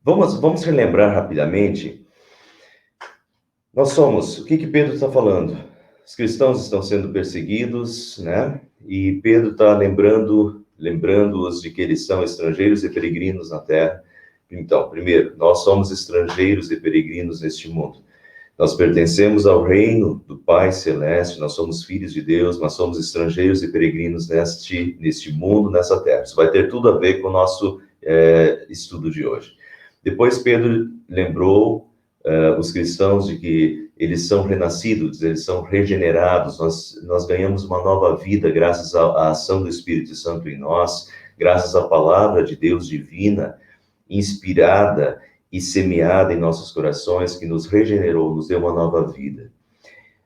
Vamos relembrar rapidamente. O que Pedro está falando? Os cristãos estão sendo perseguidos, né? E Pedro está lembrando-os de que eles são estrangeiros e peregrinos na terra. Então, primeiro, nós somos estrangeiros e peregrinos neste mundo. Nós pertencemos ao reino do Pai Celeste, nós somos filhos de Deus, nós somos estrangeiros e peregrinos neste mundo, nessa terra. Isso vai ter tudo a ver com o nosso estudo de hoje. Depois Pedro lembrou os cristãos de que eles são renascidos, eles são regenerados, nós ganhamos uma nova vida graças à ação do Espírito Santo em nós, graças à palavra de Deus divina, inspirada e semeada em nossos corações, que nos regenerou, nos deu uma nova vida.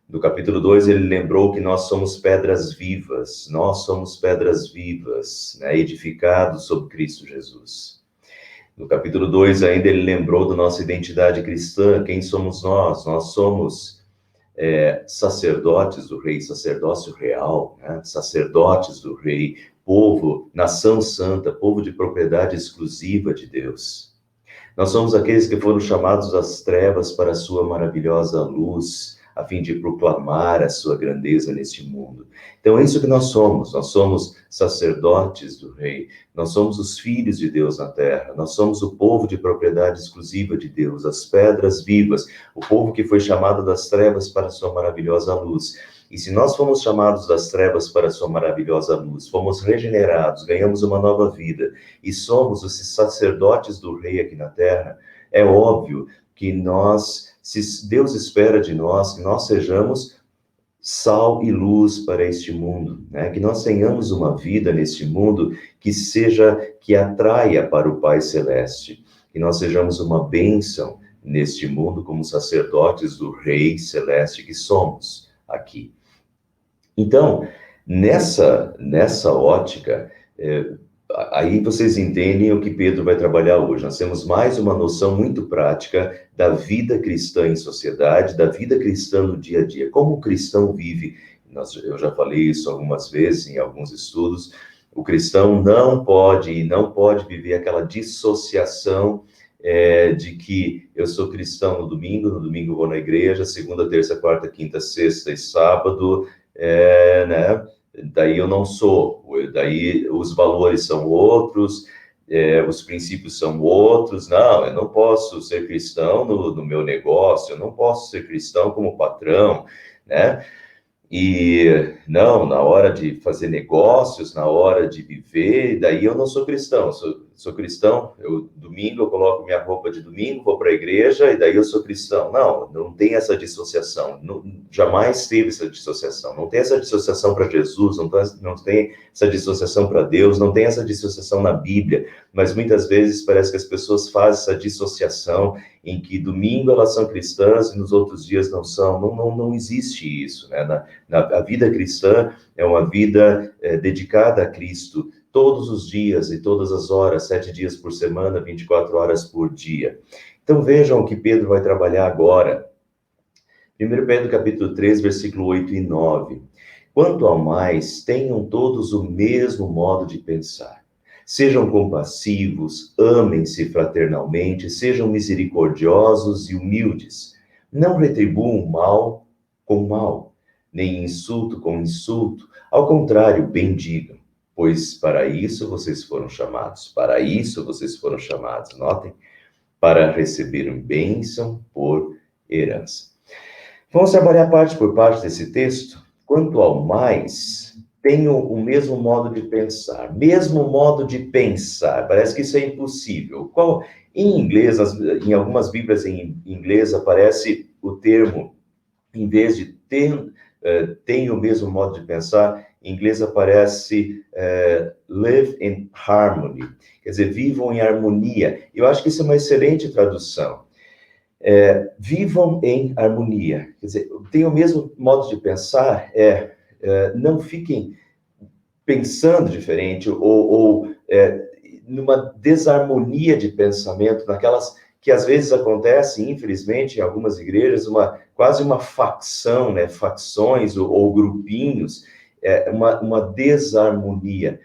No capítulo 2, ele lembrou que nós somos pedras vivas, né, edificados sobre Cristo Jesus. No capítulo 2, ainda ele lembrou da nossa identidade cristã, quem somos nós? Nós somos sacerdotes do Rei, sacerdócio real, né? Sacerdotes do Rei, povo, nação santa, povo de propriedade exclusiva de Deus. Nós somos aqueles que foram chamados das trevas para a sua maravilhosa luz, a fim de proclamar a sua grandeza neste mundo. Então é isso que nós somos sacerdotes do Rei, nós somos os filhos de Deus na terra, nós somos o povo de propriedade exclusiva de Deus, as pedras vivas, o povo que foi chamado das trevas para a sua maravilhosa luz. E se nós fomos chamados das trevas para a sua maravilhosa luz, fomos regenerados, ganhamos uma nova vida, e somos os sacerdotes do Rei aqui na terra, é óbvio que se Deus espera de nós que nós sejamos sal e luz para este mundo, né? Que nós tenhamos uma vida neste mundo que atraia para o Pai Celeste, que nós sejamos uma bênção neste mundo como sacerdotes do Rei Celeste que somos aqui. Então, nessa ótica, aí vocês entendem o que Pedro vai trabalhar hoje. Nós temos mais uma noção muito prática da vida cristã em sociedade, da vida cristã no dia a dia. Como o cristão vive, eu já falei isso algumas vezes em alguns estudos, o cristão não pode viver aquela dissociação de que eu sou cristão no domingo vou na igreja, segunda, terça, quarta, quinta, sexta e sábado, né? Daí eu não sou, daí os valores são outros, os princípios são outros. Não, eu não posso ser cristão no meu negócio, eu não posso ser cristão como patrão, né? E não, na hora de fazer negócios, na hora de viver, daí eu não sou cristão, sou cristão, domingo eu coloco minha roupa de domingo, vou para a igreja e daí eu sou cristão. Não tem essa dissociação, jamais teve essa dissociação, não tem essa dissociação para Jesus, não tem essa dissociação para Deus, não tem essa dissociação na Bíblia, mas muitas vezes parece que as pessoas fazem essa dissociação em que domingo elas são cristãs e nos outros dias não são. Não existe isso, né? A vida cristã é uma vida dedicada a Cristo todos os dias e todas as horas, 7 dias por semana, 24 horas por dia. Então vejam o que Pedro vai trabalhar agora. 1 Pedro capítulo 3, versículo 8 e 9. Quanto ao mais, tenham todos o mesmo modo de pensar. Sejam compassivos, amem-se fraternalmente, sejam misericordiosos e humildes. Não retribuam mal com mal, nem insulto com insulto. Ao contrário, bendigam, pois para isso vocês foram chamados. Para isso vocês foram chamados, notem, para receberem bênção por herança. Vamos trabalhar parte por parte desse texto. Quanto ao mais, tenham o mesmo modo de pensar. Mesmo modo de pensar. Parece que isso é impossível. Em inglês, em algumas Bíblias em inglês, aparece o termo, em vez de tenham o mesmo modo de pensar, em inglês aparece live in harmony. Quer dizer, vivam em harmonia. Eu acho que isso é uma excelente tradução. Vivam em harmonia. Quer dizer, tenham o mesmo modo de pensar, não fiquem pensando diferente ou numa desarmonia de pensamento, naquelas que às vezes acontece, infelizmente, em algumas igrejas, quase uma facção, né? Facções ou grupinhos, uma desarmonia.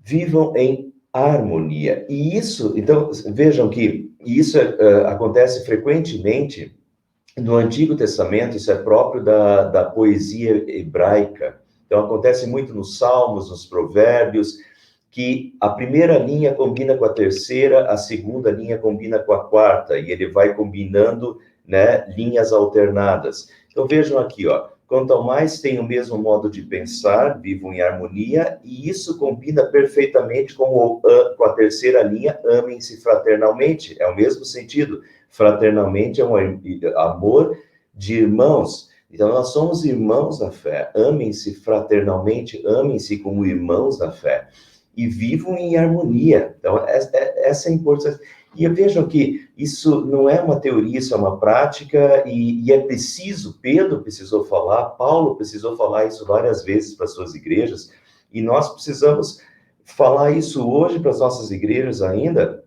Vivam em harmonia. E isso, então, vejam que isso acontece frequentemente no Antigo Testamento, isso é próprio da poesia hebraica. Então, acontece muito nos Salmos, nos Provérbios, que a primeira linha combina com a terceira, a segunda linha combina com a quarta, e ele vai combinando, né, linhas alternadas. Então, vejam aqui, ó. Quanto ao mais têm o mesmo modo de pensar, vivam em harmonia, e isso combina perfeitamente com a terceira linha, amem-se fraternalmente. É o mesmo sentido. Fraternalmente é um amor de irmãos. Então, nós somos irmãos da fé. Amem-se fraternalmente, amem-se como irmãos da fé. E vivam em harmonia. Então, essa é a importância. E vejam que isso não é uma teoria, isso é uma prática, e é preciso, Pedro precisou falar, Paulo precisou falar isso várias vezes para as suas igrejas, e nós precisamos falar isso hoje para as nossas igrejas ainda.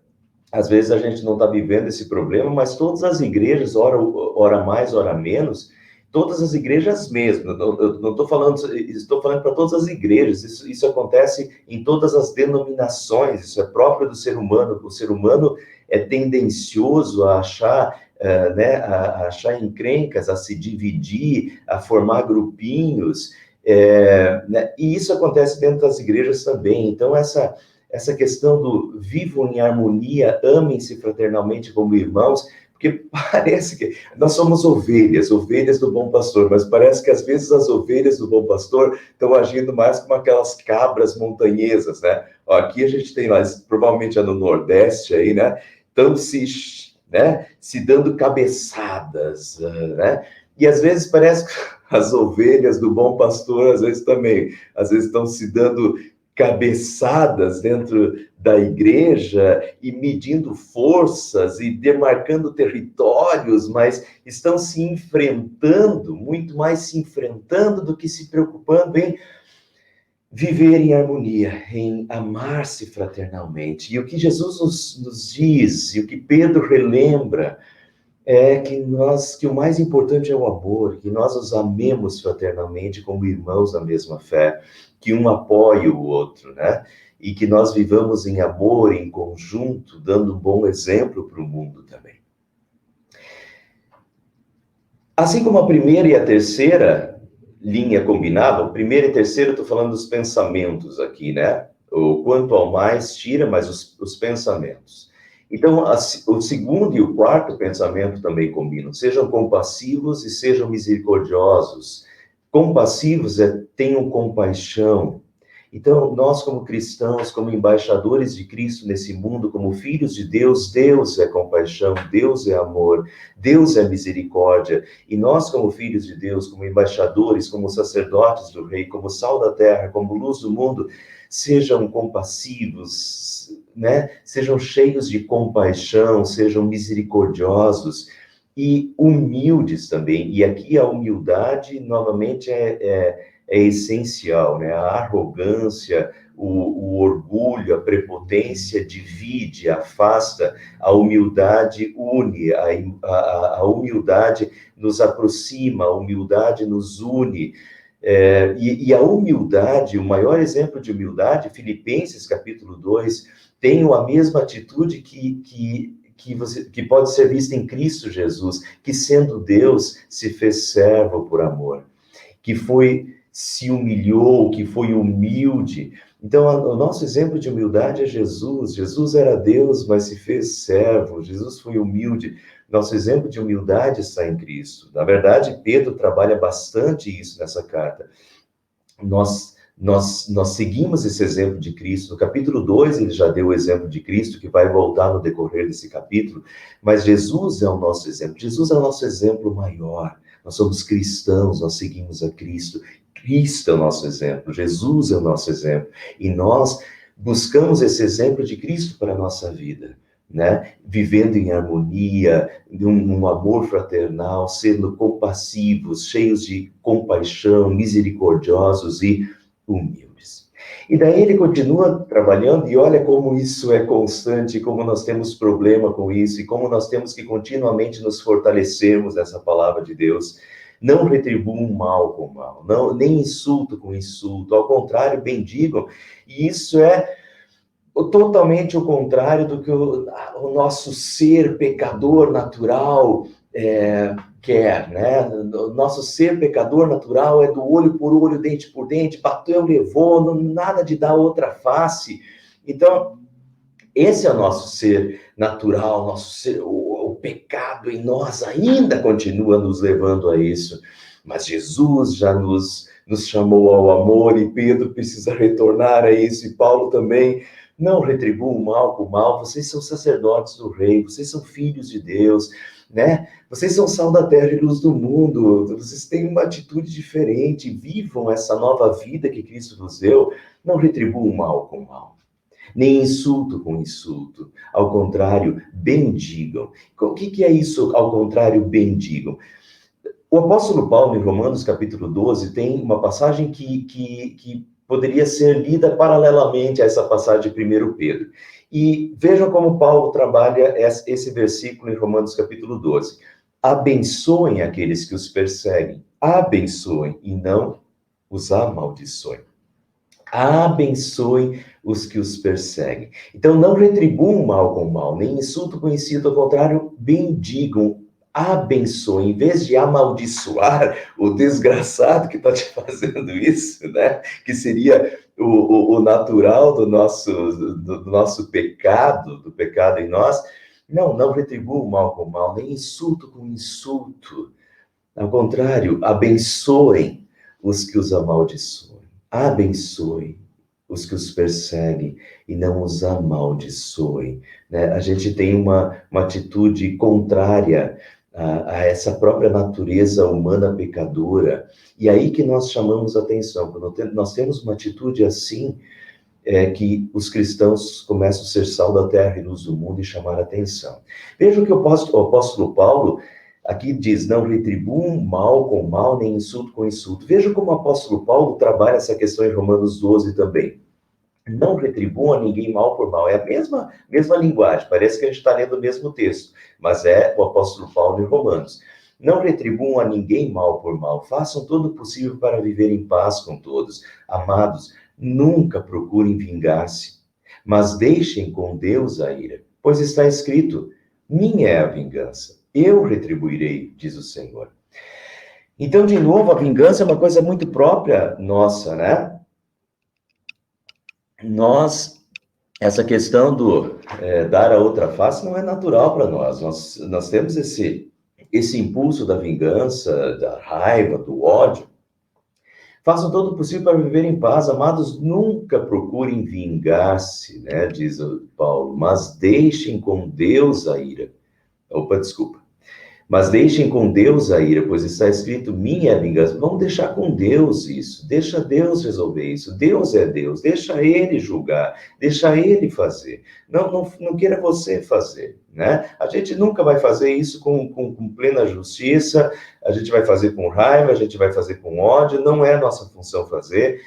Às vezes a gente não está vivendo esse problema, mas todas as igrejas, ora mais, ora menos, todas as igrejas mesmo, eu não estou falando, estou falando para todas as igrejas, isso acontece em todas as denominações, isso é próprio do ser humano, o ser humano é tendencioso a achar, né, a achar encrencas, a se dividir, a formar grupinhos, né, e isso acontece dentro das igrejas também, então essa questão do vivam em harmonia, amem-se fraternalmente como irmãos, porque parece que nós somos ovelhas do bom pastor, mas parece que às vezes as ovelhas do bom pastor estão agindo mais como aquelas cabras montanhesas, né? Ó, aqui a gente tem lá, provavelmente é no Nordeste aí, né? Estão se dando cabeçadas, né? E às vezes parece que as ovelhas do bom pastor, às vezes também, às vezes estão se dando cabeçadas dentro da igreja e medindo forças e demarcando territórios, mas estão se enfrentando, muito mais se enfrentando do que se preocupando em viver em harmonia, em amar-se fraternalmente. E o que Jesus nos diz, e o que Pedro relembra, é que o mais importante é o amor, que nós nos amemos fraternalmente como irmãos da mesma fé, que um apoie o outro, né? E que nós vivamos em amor, em conjunto, dando um bom exemplo para o mundo também. Assim como a primeira e a terceira linha combinavam, a primeira e a terceira, eu estou falando dos pensamentos aqui, né? O quanto ao mais tira, mas os pensamentos. Então, o segundo e o quarto pensamento também combinam. Sejam compassivos e sejam misericordiosos. Compassivos tenham compaixão. Então, nós como cristãos, como embaixadores de Cristo nesse mundo, como filhos de Deus, Deus é compaixão, Deus é amor, Deus é misericórdia. E nós como filhos de Deus, como embaixadores, como sacerdotes do Rei, como sal da terra, como luz do mundo, sejam compassivos, né? Sejam cheios de compaixão, sejam misericordiosos e humildes também. E aqui a humildade, novamente, é essencial, né? A arrogância, o orgulho, a prepotência divide, afasta, a humildade une, a humildade nos aproxima, a humildade nos une. E a humildade, o maior exemplo de humildade, Filipenses capítulo 2, tem a mesma atitude que pode ser vista em Cristo Jesus, que sendo Deus, se fez servo por amor, que se humilhou, que foi humilde. Então, o nosso exemplo de humildade é Jesus. Jesus era Deus, mas se fez servo. Jesus foi humilde. Nosso exemplo de humildade está em Cristo. Na verdade, Pedro trabalha bastante isso nessa carta. Nós seguimos esse exemplo de Cristo. No capítulo 2, ele já deu o exemplo de Cristo, que vai voltar no decorrer desse capítulo, mas Jesus é o nosso exemplo. Jesus é o nosso exemplo maior. Nós somos cristãos, nós seguimos a Cristo. Cristo é o nosso exemplo, Jesus é o nosso exemplo. E nós buscamos esse exemplo de Cristo para a nossa vida, né? Vivendo em harmonia, num amor fraternal, sendo compassivos, cheios de compaixão, misericordiosos e humildes. E daí ele continua trabalhando, e olha como isso é constante, como nós temos problema com isso, e como nós temos que continuamente nos fortalecermos nessa palavra de Deus. Não retribuam mal com mal, nem insulto com insulto, ao contrário, bendigam. E isso é totalmente o contrário do que o nosso ser pecador natural quer, né? O nosso ser pecador natural é do olho por olho, dente por dente, bateu, levou, não, nada de dar outra face. Então, esse é o nosso ser natural, nosso ser, o pecado em nós ainda continua nos levando a isso. Mas Jesus já nos chamou ao amor e Pedro precisa retornar a isso, e Paulo também. Não retribua o mal com o mal, vocês são sacerdotes do rei, vocês são filhos de Deus, né? Vocês são sal da terra e luz do mundo, vocês têm uma atitude diferente, vivam essa nova vida que Cristo vos deu. Não retribua o mal com o mal, nem insulto com insulto. Ao contrário, bendigam. O que é isso, ao contrário, bendigam? O apóstolo Paulo, em Romanos capítulo 12, tem uma passagem que poderia ser lida paralelamente a essa passagem de 1 Pedro. E vejam como Paulo trabalha esse versículo em Romanos capítulo 12. Abençoem aqueles que os perseguem. Abençoem e não os amaldiçoem. Abençoem os que os perseguem. Então, não retribuam mal com mal, nem insulto com insulto, ao contrário, bendigam, abençoem, em vez de amaldiçoar o desgraçado que está te fazendo isso, né? Que seria o natural do nosso pecado, do pecado em nós. Não retribuam mal com mal, nem insulto com insulto. Ao contrário, abençoem os que os amaldiçoam. Abençoe os que os perseguem e não os amaldiçoem, né? A gente tem uma atitude contrária a essa própria natureza humana pecadora, e aí que nós chamamos a atenção. Quando nós temos uma atitude assim, é que os cristãos começam a ser sal da terra e luz do mundo e chamar a atenção. Veja o que o apóstolo Paulo aqui diz: não retribuam mal com mal, nem insulto com insulto. Veja como o apóstolo Paulo trabalha essa questão em Romanos 12 também. Não retribuam a ninguém mal por mal. É a mesma linguagem, parece que a gente está lendo o mesmo texto, mas é o apóstolo Paulo em Romanos. Não retribuam a ninguém mal por mal. Façam todo o possível para viver em paz com todos. Amados, nunca procurem vingar-se, mas deixem com Deus a ira, pois está escrito: minha é a vingança, eu retribuirei, diz o Senhor. Então, de novo, a vingança é uma coisa muito própria nossa, né? Essa questão do dar a outra face não é natural para nós. Nós temos esse impulso da vingança, da raiva, do ódio. Façam todo o possível para viver em paz. Amados, nunca procurem vingar-se, né, diz o Paulo, mas deixem com Deus a ira. Opa, desculpa. Mas deixem com Deus a ira, pois está escrito: minha é a vingança. Vamos deixar com Deus isso. Deixa Deus resolver isso. Deus é Deus. Deixa Ele julgar. Deixa Ele fazer. Não queira você fazer, né? A gente nunca vai fazer isso com plena justiça. A gente vai fazer com raiva, a gente vai fazer com ódio. Não é nossa função fazer.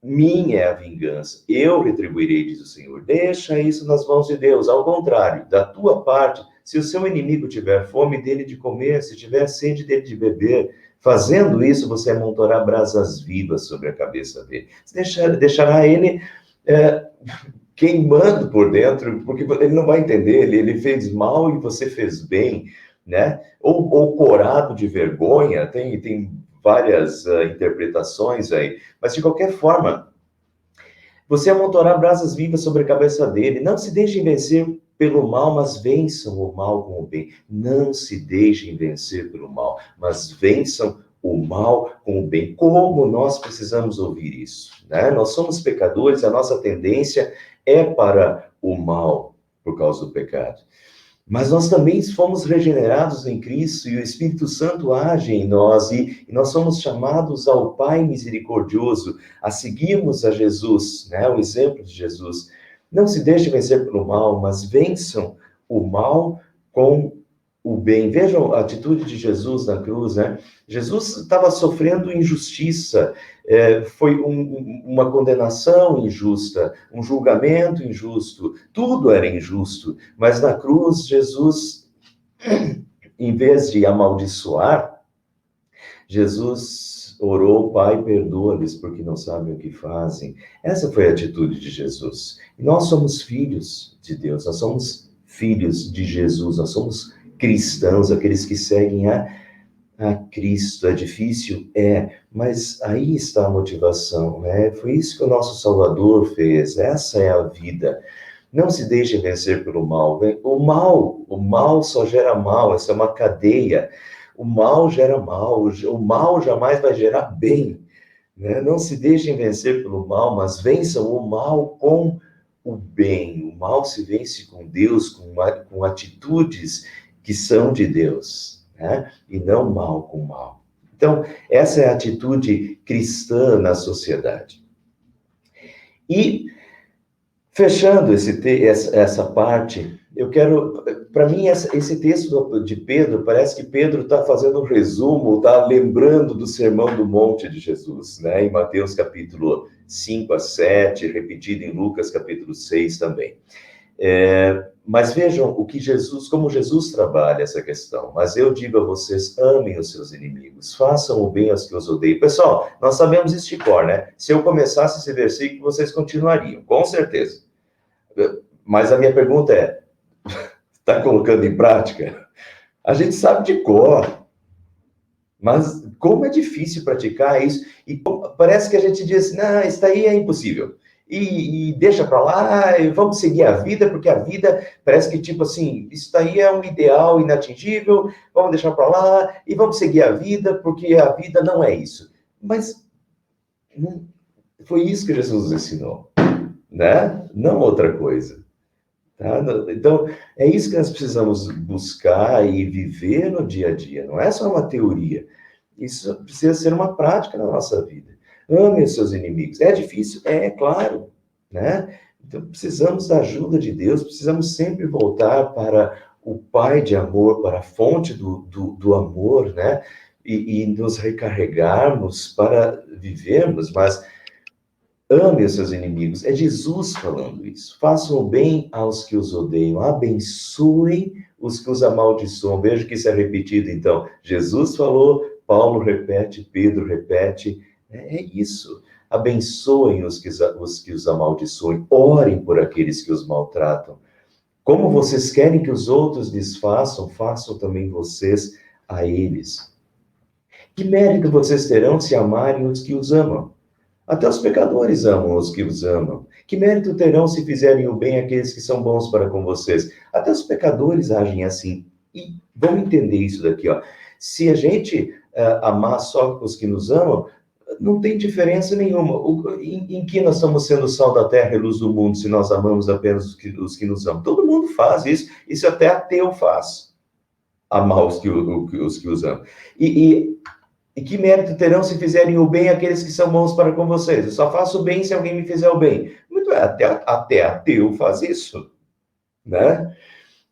Minha é a vingança. Eu retribuirei, diz o Senhor. Deixa isso nas mãos de Deus. Ao contrário, da tua parte, se o seu inimigo tiver fome, dele de comer, se tiver sede, dele de beber. Fazendo isso, você amontoará brasas vivas sobre a cabeça dele. Deixará ele queimando por dentro, porque ele não vai entender, ele fez mal e você fez bem, né? Ou corado de vergonha, tem várias interpretações aí, mas de qualquer forma, você amontoará brasas vivas sobre a cabeça dele. Não se deixem vencer pelo mal, mas vençam o mal com o bem. Não se deixem vencer pelo mal, mas vençam o mal com o bem. Como nós precisamos ouvir isso, né? Nós somos pecadores, a nossa tendência é para o mal por causa do pecado. Mas nós também fomos regenerados em Cristo e o Espírito Santo age em nós e nós somos chamados ao Pai misericordioso, a seguirmos a Jesus, né? O exemplo de Jesus. Não se deixe vencer pelo mal, mas vençam o mal com o bem. Vejam a atitude de Jesus na cruz, né? Jesus estava sofrendo injustiça, foi uma condenação injusta, um julgamento injusto, tudo era injusto, mas na cruz, Jesus, em vez de amaldiçoar, Jesus orou, Pai, perdoa-lhes porque não sabem o que fazem. Essa foi a atitude de Jesus. E nós somos filhos de Deus, nós somos filhos de Jesus, nós somos cristãos, aqueles que seguem a Cristo. É difícil? É, mas aí está a motivação, né? Foi isso que o nosso Salvador fez, essa é a vida. Não se deixe vencer pelo mal. O mal só gera mal, essa é uma cadeia. O mal gera mal, o mal jamais vai gerar bem, né? Não se deixem vencer pelo mal, mas vençam o mal com o bem. O mal se vence com Deus, com atitudes que são de Deus, né? E não mal com mal. Então, essa é a atitude cristã na sociedade. E, fechando essa parte, eu quero, para mim, esse texto de Pedro, parece que Pedro está fazendo um resumo, está lembrando do Sermão do Monte de Jesus, né? Em Mateus capítulo 5 a 7, repetido em Lucas capítulo 6 também. Mas vejam como Jesus trabalha essa questão. Mas eu digo a vocês, amem os seus inimigos, façam o bem aos que os odeiam. Pessoal, nós sabemos isso de cor, né? Se eu começasse esse versículo, vocês continuariam, com certeza. Mas a minha pergunta é, está colocando em prática? A gente sabe de cor, mas como é difícil praticar isso? E parece que a gente diz, não, isso aí é impossível. E deixa para lá, e vamos seguir a vida, porque a vida parece que, tipo assim, isso daí é um ideal inatingível, vamos deixar para lá, e vamos seguir a vida, porque a vida não é isso. Mas não, foi isso que Jesus nos ensinou, né? Não outra coisa. Tá? Então, é isso que nós precisamos buscar e viver no dia a dia, não é só uma teoria. Isso precisa ser uma prática na nossa vida. Ame os seus inimigos. É difícil? É claro, né? Então, precisamos da ajuda de Deus, precisamos sempre voltar para o Pai de amor, para a fonte do amor, né? E nos recarregarmos para vivermos, mas ame os seus inimigos. É Jesus falando isso. Façam o bem aos que os odeiam. Abençoem os que os amaldiçoam. Veja que isso é repetido, então. Jesus falou, Paulo repete, Pedro repete. É isso. Abençoem os que os amaldiçoem. Orem por aqueles que os maltratam. Como vocês querem que os outros lhes façam, façam também vocês a eles. Que mérito vocês terão se amarem os que os amam? Até os pecadores amam os que os amam. Que mérito terão se fizerem o bem àqueles que são bons para com vocês? Até os pecadores agem assim. E vamos entender isso daqui, ó. Se a gente amar só os que nos amam, não tem diferença nenhuma. Em que nós estamos sendo sal da terra e luz do mundo se nós amamos apenas os que nos amam? Todo mundo faz isso. Isso até ateu faz. Amar os que os amam. E que mérito terão se fizerem o bem àqueles que são bons para com vocês? Eu só faço o bem se alguém me fizer o bem. Muito bem, até ateu faz isso, né?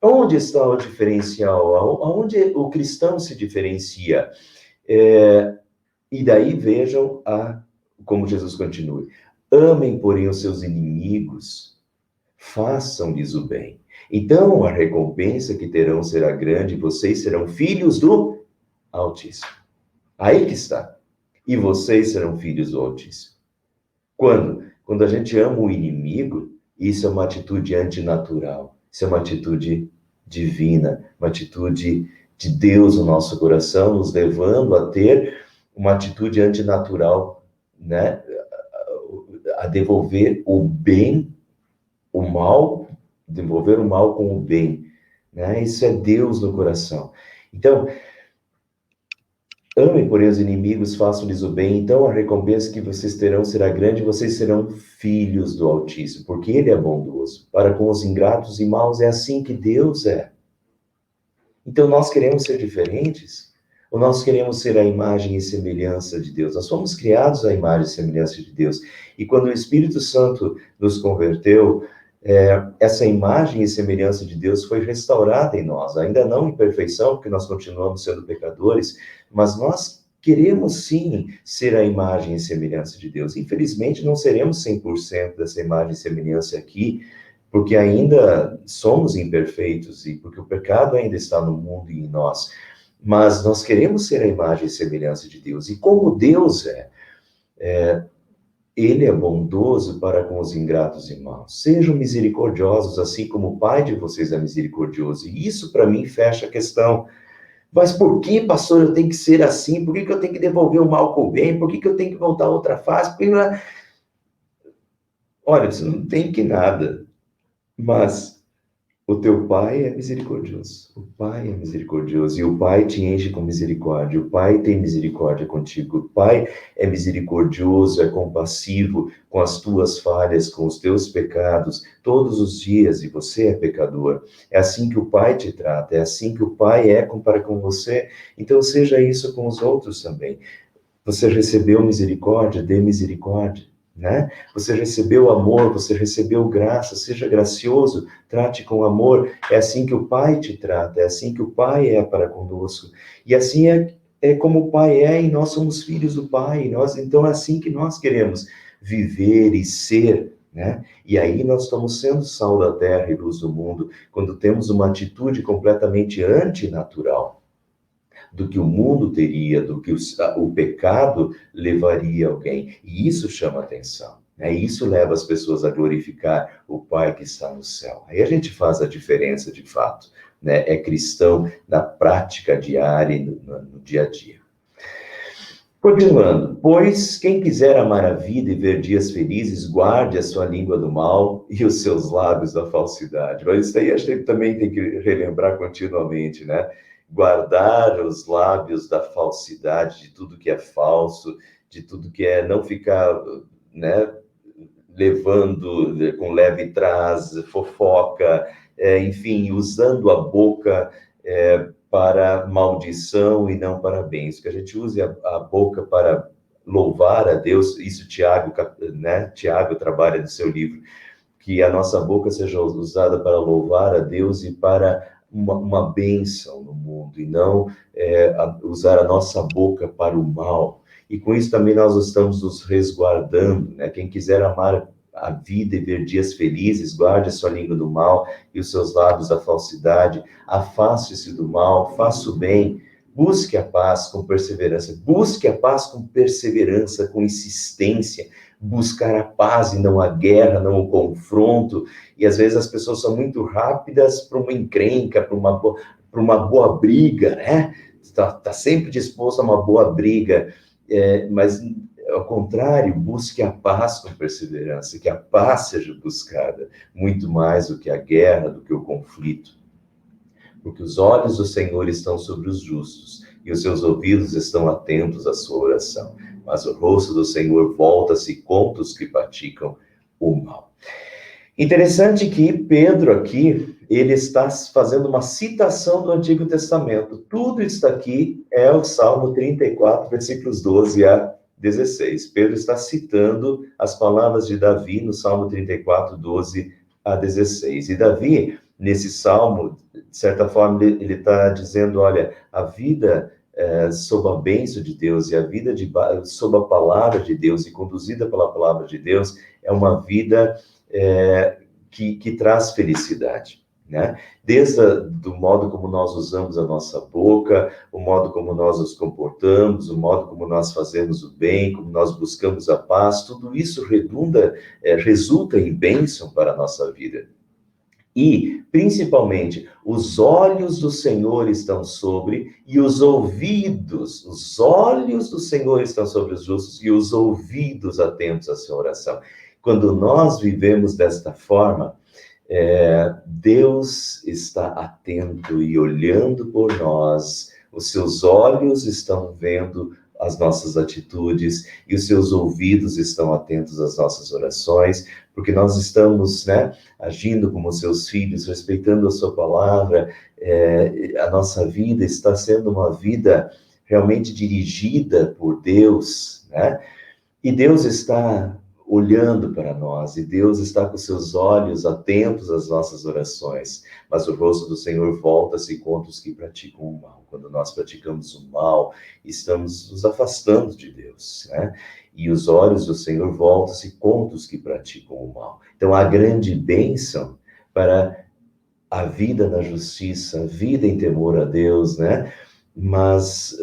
Onde está o diferencial? Aonde o cristão se diferencia? E daí vejam como Jesus continua. Amem, porém, os seus inimigos, façam-lhes o bem. Então a recompensa que terão será grande, vocês serão filhos do Altíssimo. Aí que está. E vocês serão filhos do Altíssimo. Quando? Quando a gente ama o inimigo, isso é uma atitude antinatural. Isso é uma atitude divina, uma atitude de Deus no nosso coração, nos levando a ter uma atitude antinatural, né? A devolver o bem, o mal, devolver o mal com o bem, né? Isso é Deus no coração. Então, amem, porém, os inimigos, façam-lhes o bem, então a recompensa que vocês terão será grande, vocês serão filhos do Altíssimo, porque Ele é bondoso. Para com os ingratos e maus é assim que Deus é. Então nós queremos ser diferentes? Ou nós queremos ser a imagem e semelhança de Deus? Nós fomos criados à imagem e semelhança de Deus. E quando o Espírito Santo nos converteu, essa imagem e semelhança de Deus foi restaurada em nós. Ainda não em perfeição, porque nós continuamos sendo pecadores, mas nós queremos sim ser a imagem e semelhança de Deus. Infelizmente não seremos 100% dessa imagem e semelhança aqui, porque ainda somos imperfeitos e porque o pecado ainda está no mundo e em nós. Mas nós queremos ser a imagem e semelhança de Deus. E como Deus ele é bondoso para com os ingratos e maus. Sejam misericordiosos, assim como o Pai de vocês é misericordioso. E isso, para mim, fecha a questão. Mas por que, pastor, eu tenho que ser assim? Por que eu tenho que devolver o mal com o bem? Por que eu tenho que voltar a outra face? Olha, você não tem que nada. Mas o teu Pai é misericordioso. O Pai é misericordioso. E o Pai te enche com misericórdia. O Pai tem misericórdia contigo. O Pai é misericordioso, é compassivo com as tuas falhas, com os teus pecados, todos os dias. E você é pecador. É assim que o Pai te trata. É assim que o Pai é para com você. Então, seja isso com os outros também. Você recebeu misericórdia, dê misericórdia, né? Você recebeu amor, você recebeu graça, seja gracioso, trate com amor. É assim que o Pai te trata, é assim que o Pai é para conosco. E assim é como o Pai é, e nós somos filhos do Pai. Então é assim que nós queremos viver e ser, né? E aí nós estamos sendo sal da terra e luz do mundo, quando temos uma atitude completamente antinatural do que o mundo teria, do que o pecado levaria alguém. E isso chama atenção. Né? Isso leva as pessoas a glorificar o Pai que está no céu. Aí a gente faz a diferença de fato. Né? É cristão na prática diária e no dia a dia. Continuando, pois quem quiser amar a vida e ver dias felizes, guarde a sua língua do mal e os seus lábios da falsidade. Mas isso aí a gente também tem que relembrar continuamente, né? Guardar os lábios da falsidade, de tudo que é falso, de tudo que é não ficar, né, levando com leve trás, fofoca, enfim, usando a boca para maldição e não para bens. Que a gente use a boca para louvar a Deus, isso Tiago, né? Tiago trabalha no seu livro, que a nossa boca seja usada para louvar a Deus e para uma bênção no mundo, e não usar a nossa boca para o mal. E com isso também nós estamos nos resguardando, né? Quem quiser amar a vida e ver dias felizes, guarde a sua língua do mal e os seus lábios da falsidade, afaste-se do mal, faça o bem, busque a paz com perseverança, busque a paz com perseverança, com insistência, buscar a paz e não a guerra, não o confronto. E às vezes as pessoas são muito rápidas para uma encrenca, para uma boa briga, né? Tá sempre disposto a uma boa briga, mas ao contrário, busque a paz com perseverança, que a paz seja buscada muito mais do que a guerra, do que o conflito. Porque os olhos do Senhor estão sobre os justos e os seus ouvidos estão atentos à sua oração. Mas o rosto do Senhor volta-se contra os que praticam o mal. Interessante que Pedro aqui, ele está fazendo uma citação do Antigo Testamento. Tudo isso aqui é o Salmo 34, versículos 12 a 16. Pedro está citando as palavras de Davi no Salmo 34, 12 a 16. E Davi, nesse salmo, de certa forma, ele está dizendo, olha, a vida sob a bênção de Deus e a vida sob a palavra de Deus e conduzida pela palavra de Deus é uma vida que traz felicidade, né? Do modo como nós usamos a nossa boca, o modo como nós nos comportamos, o modo como nós fazemos o bem, como nós buscamos a paz, tudo isso resulta em bênção para a nossa vida. E, principalmente, os olhos do Senhor estão sobre, e os olhos do Senhor estão sobre os justos, e os ouvidos atentos à sua oração. Quando nós vivemos desta forma, Deus está atento e olhando por nós, os seus olhos estão vendo as nossas atitudes e os seus ouvidos estão atentos às nossas orações, porque nós estamos, né, agindo como seus filhos, respeitando a sua palavra, a nossa vida está sendo uma vida realmente dirigida por Deus, né? E Deus está olhando para nós, e Deus está com seus olhos atentos às nossas orações, mas o rosto do Senhor volta-se contra os que praticam o mal. Quando nós praticamos o mal, estamos nos afastando de Deus, né? E os olhos do Senhor voltam-se contra os que praticam o mal. Então, a grande bênção para a vida na justiça, a vida em temor a Deus, né? mas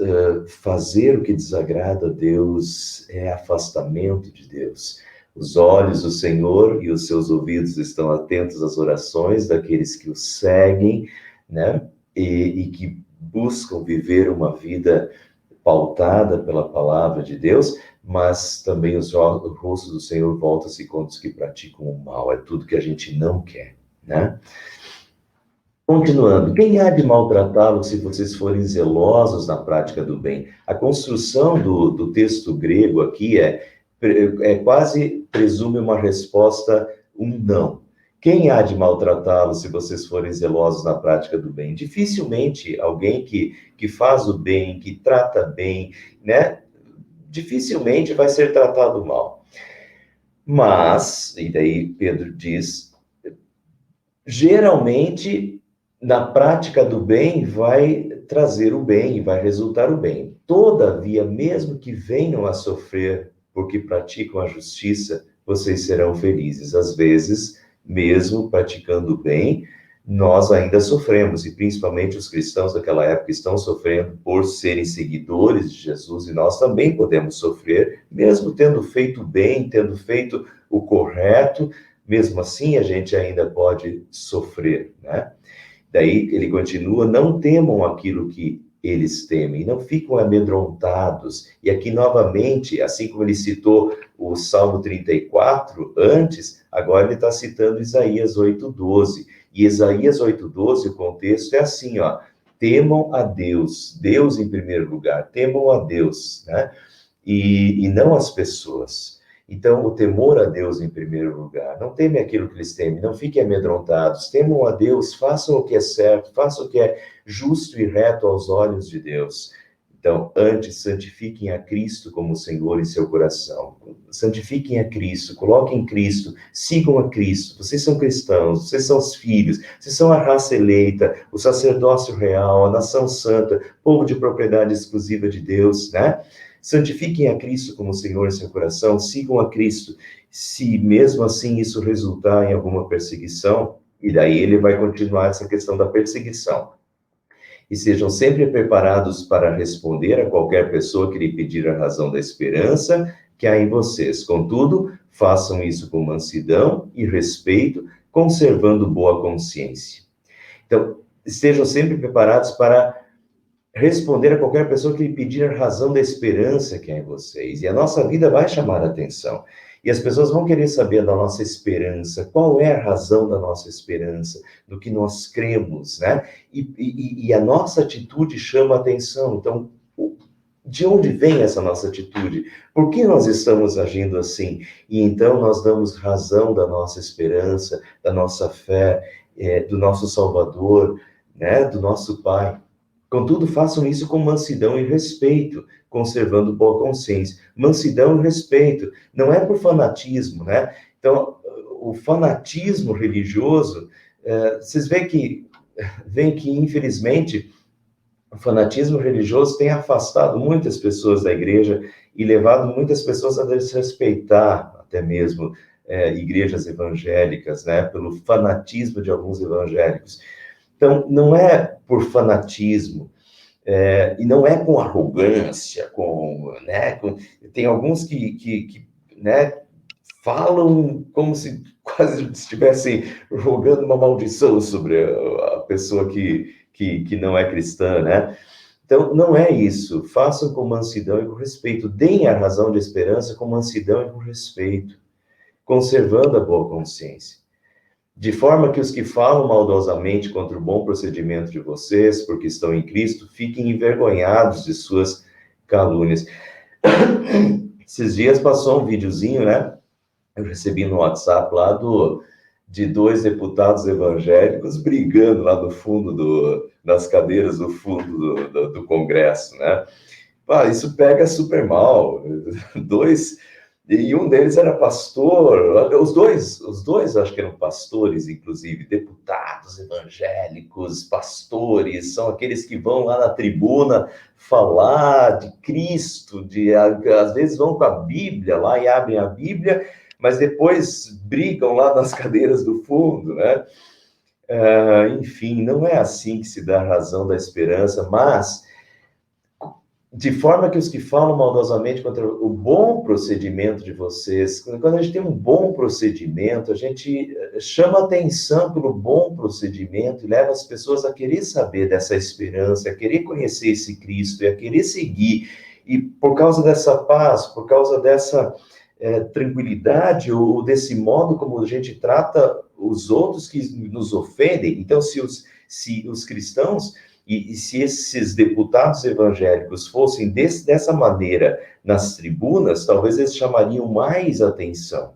fazer o que desagrada a Deus é afastamento de Deus. Os olhos do Senhor e os seus ouvidos estão atentos às orações daqueles que o seguem, né? E que buscam viver uma vida pautada pela palavra de Deus, mas também o rosto do Senhor volta-se contra os que praticam o mal. É tudo que a gente não quer, né? Continuando, quem há de maltratá-lo se vocês forem zelosos na prática do bem? A construção do texto grego aqui quase presume uma resposta, um não. Quem há de maltratá-lo se vocês forem zelosos na prática do bem? Dificilmente alguém que faz o bem, que trata bem, né? Dificilmente vai ser tratado mal. Mas, e daí Pedro diz, geralmente, na prática do bem, vai trazer o bem, vai resultar o bem. Todavia, mesmo que venham a sofrer porque praticam a justiça, vocês serão felizes. Às vezes, mesmo praticando o bem, nós ainda sofremos, e principalmente os cristãos daquela época estão sofrendo por serem seguidores de Jesus, e nós também podemos sofrer, mesmo tendo feito bem, tendo feito o correto, mesmo assim a gente ainda pode sofrer, né? Daí ele continua, não temam aquilo que eles temem, não ficam amedrontados. E aqui novamente, assim como ele citou o Salmo 34 antes, agora ele está citando Isaías 8:12. E Isaías 8:12, o contexto é assim, ó, temam a Deus, Deus em primeiro lugar, temam a Deus, né? E não as pessoas. Então, o temor a Deus em primeiro lugar. Não temem aquilo que eles temem, não fiquem amedrontados. Temam a Deus, façam o que é certo, façam o que é justo e reto aos olhos de Deus. Então, antes, santifiquem a Cristo como Senhor em seu coração. Santifiquem a Cristo, coloquem Cristo, sigam a Cristo. Vocês são cristãos, vocês são os filhos, vocês são a raça eleita, o sacerdócio real, a nação santa, povo de propriedade exclusiva de Deus, né? Santifiquem a Cristo como Senhor em seu coração, sigam a Cristo. Se mesmo assim isso resultar em alguma perseguição, e daí ele vai continuar essa questão da perseguição. E sejam sempre preparados para responder a qualquer pessoa que lhe pedir a razão da esperança que há em vocês. Contudo, façam isso com mansidão e respeito, conservando boa consciência. Então, estejam sempre preparados para responder a qualquer pessoa que lhe pedir a razão da esperança que há em vocês. E a nossa vida vai chamar a atenção. E as pessoas vão querer saber da nossa esperança, qual é a razão da nossa esperança, do que nós cremos, né? E a nossa atitude chama a atenção. Então, de onde vem essa nossa atitude? Por que nós estamos agindo assim? E então nós damos razão da nossa esperança, da nossa fé, do nosso Salvador, né? Do nosso Pai. Contudo, façam isso com mansidão e respeito, conservando boa consciência. Mansidão e respeito, não é por fanatismo, né? Então, o fanatismo religioso, vocês veem que, infelizmente, o fanatismo religioso tem afastado muitas pessoas da igreja e levado muitas pessoas a desrespeitar até mesmo igrejas evangélicas, né? Pelo fanatismo de alguns evangélicos. Então, não é por fanatismo, e não é com arrogância, né, tem alguns que né, falam como se quase estivessem rogando uma maldição sobre a pessoa que não é cristã, né? Então, não é isso. Façam com mansidão e com respeito. Deem a razão de esperança com mansidão e com respeito, conservando a boa consciência. De forma que os que falam maldosamente contra o bom procedimento de vocês, porque estão em Cristo, fiquem envergonhados de suas calúnias. Esses dias passou um videozinho, né? Eu recebi no WhatsApp lá de 2 deputados evangélicos brigando lá no fundo nas cadeiras do fundo do Congresso, né? Isso pega super mal. E um deles era pastor, os dois acho que eram pastores, inclusive, deputados evangélicos, pastores, são aqueles que vão lá na tribuna falar de Cristo, às vezes vão com a Bíblia lá e abrem a Bíblia, mas depois brigam lá nas cadeiras do fundo, né? Enfim, não é assim que se dá a razão da esperança, mas De forma que os que falam maldosamente contra o bom procedimento de vocês, quando a gente tem um bom procedimento, a gente chama atenção pelo bom procedimento e leva as pessoas a querer saber dessa esperança, a querer conhecer esse Cristo e a querer seguir. E por causa dessa paz, por causa dessa tranquilidade ou desse modo como a gente trata os outros que nos ofendem, então se os cristãos e se esses deputados evangélicos fossem dessa maneira nas tribunas, talvez eles chamariam mais atenção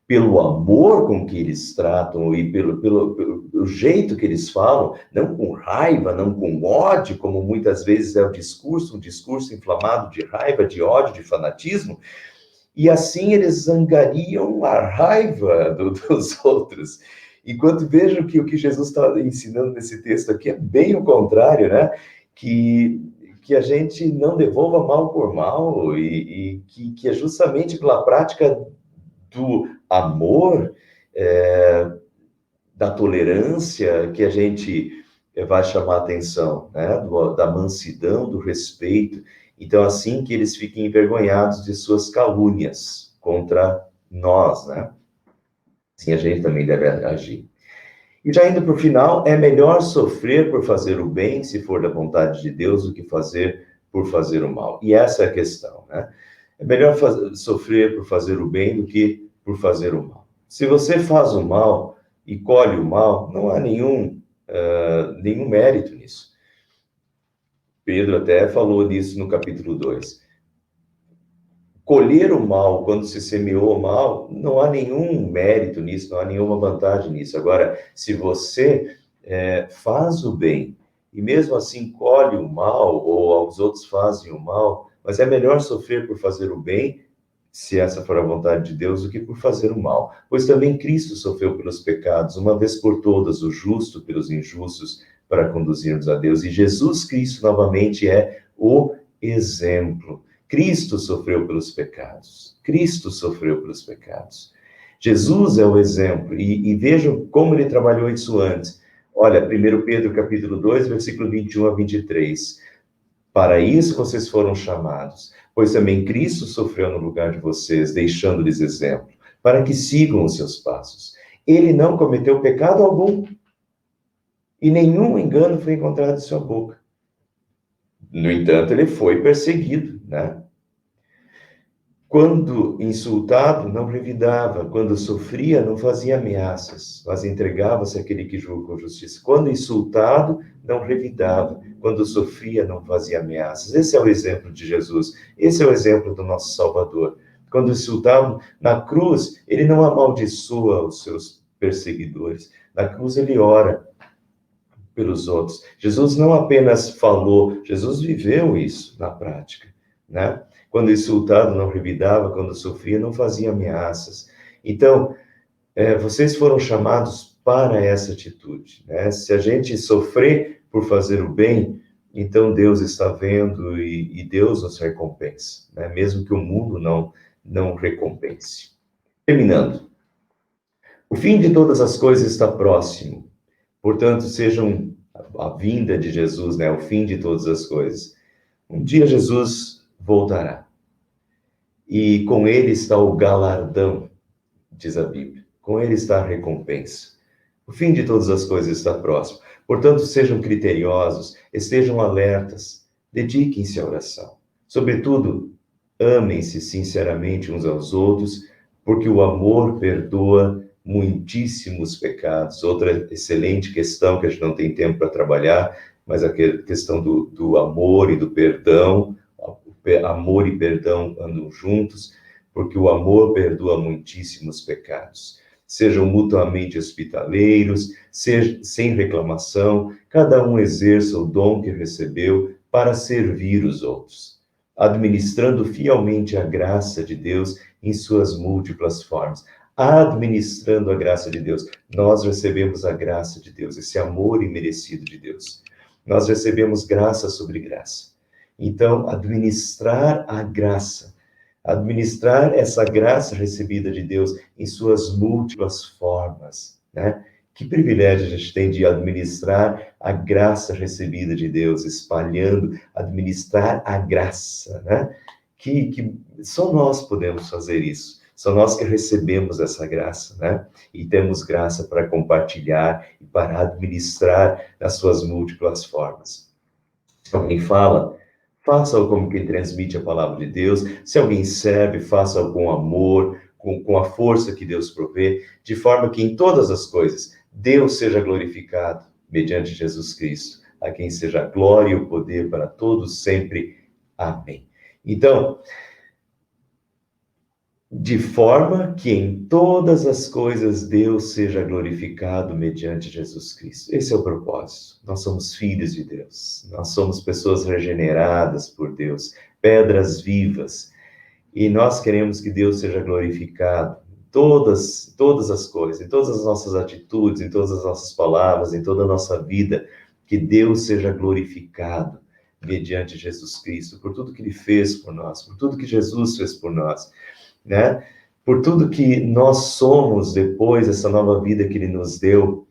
pelo amor com que eles tratam e pelo jeito que eles falam, não com raiva, não com ódio, como muitas vezes é o discurso, um discurso inflamado de raiva, de ódio, de fanatismo, e assim eles zangariam a raiva dos outros. Enquanto vejam que o que Jesus está ensinando nesse texto aqui é bem o contrário, né? Que a gente não devolva mal por mal e que é justamente pela prática do amor, da tolerância, que a gente vai chamar a atenção, né? Da mansidão, do respeito. Então, assim que eles fiquem envergonhados de suas calúnias contra nós, né? Assim a gente também deve agir. E já indo para o final, é melhor sofrer por fazer o bem, se for da vontade de Deus, do que fazer por fazer o mal. E essa é a questão, né? É melhor sofrer por fazer o bem do que por fazer o mal. Se você faz o mal e colhe o mal, não há nenhum mérito nisso. Pedro até falou nisso no capítulo 2. Colher o mal quando se semeou o mal, não há nenhum mérito nisso, não há nenhuma vantagem nisso. Agora, se você faz o bem e mesmo assim colhe o mal, ou os outros fazem o mal, mas é melhor sofrer por fazer o bem, se essa for a vontade de Deus, do que por fazer o mal. Pois também Cristo sofreu pelos pecados, uma vez por todas, o justo pelos injustos, para conduzir-nos a Deus. E Jesus Cristo, novamente, é o exemplo. Cristo sofreu pelos pecados. Cristo sofreu pelos pecados. Jesus é o exemplo. E vejam como ele trabalhou isso antes. Olha, 1 Pedro capítulo 2, versículo 21 a 23. Para isso vocês foram chamados, pois também Cristo sofreu no lugar de vocês, deixando-lhes exemplo, para que sigam os seus passos. Ele não cometeu pecado algum, e nenhum engano foi encontrado em sua boca. No entanto, ele foi perseguido, né? Quando insultado, não revidava. Quando sofria, não fazia ameaças, mas entregava-se àquele que julga com justiça. Quando insultado, não revidava. Quando sofria, não fazia ameaças. Esse é o exemplo de Jesus. Esse é o exemplo do nosso Salvador. Quando insultado, na cruz, ele não amaldiçoa os seus perseguidores. Na cruz, ele ora pelos outros. Jesus não apenas falou, Jesus viveu isso na prática, né? Quando insultado, não revidava, quando sofria, não fazia ameaças. Então, vocês foram chamados para essa atitude, né? Se a gente sofrer por fazer o bem, então Deus está vendo e Deus nos recompensa, né? Mesmo que o mundo não recompense. Terminando. O fim de todas as coisas está próximo. Portanto, sejam a vinda de Jesus, né? O fim de todas as coisas. Um dia Jesus voltará. E com ele está o galardão, diz a Bíblia. Com ele está a recompensa. O fim de todas as coisas está próximo. Portanto, sejam criteriosos, estejam alertas, dediquem-se à oração. Sobretudo, amem-se sinceramente uns aos outros, porque o amor perdoa muitíssimos pecados. Outra excelente questão que a gente não tem tempo para trabalhar, mas a questão do amor e do perdão. Amor e perdão andam juntos, porque o amor perdoa muitíssimos pecados. Sejam mutuamente hospitaleiros, sem reclamação, cada um exerça o dom que recebeu para servir os outros, administrando fielmente a graça de Deus em suas múltiplas formas. Administrando a graça de Deus, nós recebemos a graça de Deus, esse amor imerecido de Deus. Nós recebemos graça sobre graça. Então, administrar a graça, administrar essa graça recebida de Deus em suas múltiplas formas, né? Que privilégio a gente tem de administrar a graça recebida de Deus, espalhando, administrar a graça, né? Que só nós podemos fazer isso. Só nós que recebemos essa graça, né? E temos graça para compartilhar e para administrar nas suas múltiplas formas. Se alguém fala, faça-o como quem transmite a palavra de Deus. Se alguém serve, faça-o com amor, com a força que Deus provê, de forma que em todas as coisas Deus seja glorificado mediante Jesus Cristo, a quem seja a glória e o poder para todos sempre. Amém. Então, de forma que em todas as coisas Deus seja glorificado mediante Jesus Cristo. Esse é o propósito. Nós somos filhos de Deus. Nós somos pessoas regeneradas por Deus, pedras vivas. E nós queremos que Deus seja glorificado em todas as coisas, em todas as nossas atitudes, em todas as nossas palavras, em toda a nossa vida. Que Deus seja glorificado mediante Jesus Cristo, por tudo que Ele fez por nós, por tudo que Jesus fez por nós, né? Por tudo que nós somos depois dessa nova vida que Ele nos deu.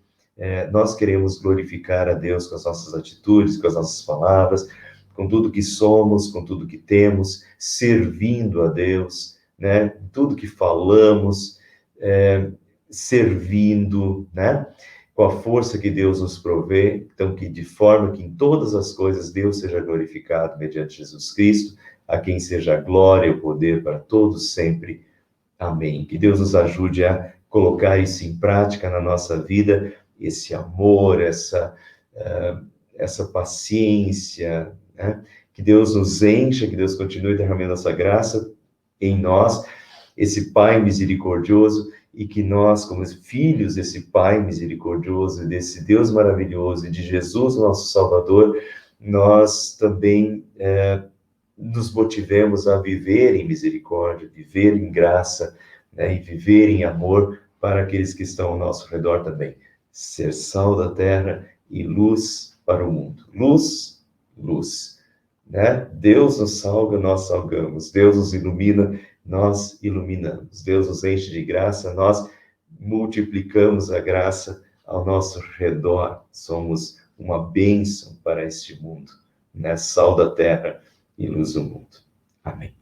Nós queremos glorificar a Deus com as nossas atitudes, com as nossas palavras, com tudo que somos, com tudo que temos, servindo a Deus, né? Tudo que falamos, servindo, né? Com a força que Deus nos provê, então que de forma que em todas as coisas Deus seja glorificado mediante Jesus Cristo, a quem seja a glória e o poder para todos sempre. Amém. Que Deus nos ajude a colocar isso em prática na nossa vida, esse amor, essa paciência, né? Que Deus nos encha, que Deus continue derramando essa graça em nós, esse Pai misericordioso, e que nós, como filhos desse Pai misericordioso, desse Deus maravilhoso e de Jesus, nosso Salvador, nós também nos motivemos a viver em misericórdia, viver em graça, né, e viver em amor para aqueles que estão ao nosso redor também. Ser sal da terra e luz para o mundo. Luz, luz, né? Deus nos salga, nós salgamos. Deus nos ilumina, nós iluminamos. Deus nos enche de graça, nós multiplicamos a graça ao nosso redor. Somos uma bênção para este mundo, né? Sal da terra e luz do mundo. Amém.